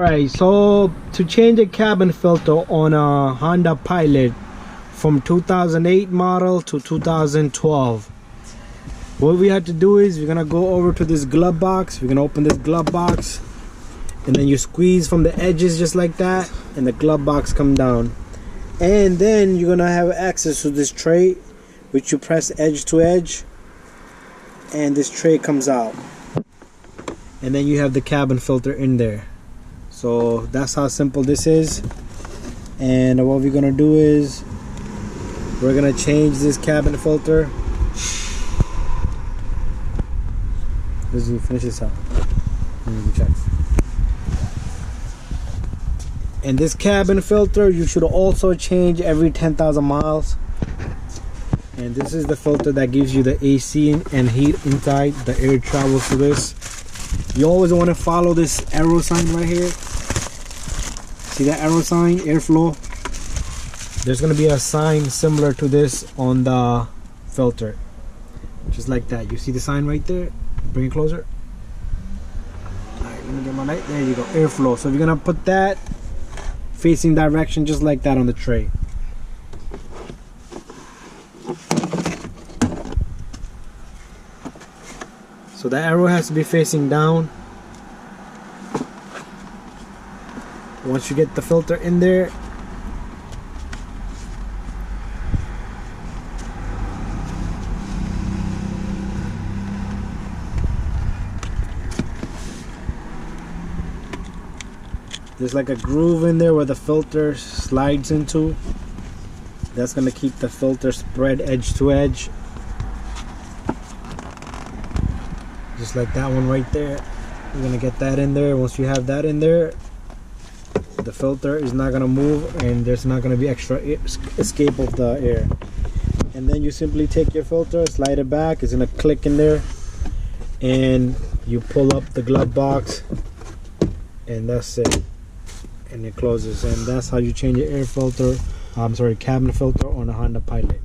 Alright, so to change a cabin filter on a Honda Pilot from 2008 model to 2012, what we have to do is we're gonna go over to this glove box. We're gonna open this glove box, and then you squeeze from the edges just like that, and the glove box come down. And then you're gonna have access to this tray, which you press edge to edge, and this tray comes out, and then you have the cabin filter in there. So that's how simple this is. And what we're gonna do is we're gonna change this cabin filter. Let's finish this out. Check. And this cabin filter you should also change every 10,000 miles. And this is the filter that gives you the AC and heat inside. The air travels through this. You always want to follow this arrow sign right here. See that arrow sign, airflow? There's going to be a sign similar to this on the filter. Just like that. You see the sign right there? Bring it closer. Alright, let me get my light. There you go, airflow. So we're going to put that facing direction just like that on the tray. So the arrow has to be facing down. Once you get the filter in there, there's like a groove in there where the filter slides into. That's going to keep the filter spread edge to edge. Just like that one right there. You're going to get that in there. Once you have that in there, the filter is not going to move and there's not going to be extra escape of the air. And then you simply take your filter, slide it back. It's going to click in there, and you pull up the glove box, and that's it. And it closes. And that's how you change your air filter, cabin filter on a Honda Pilot.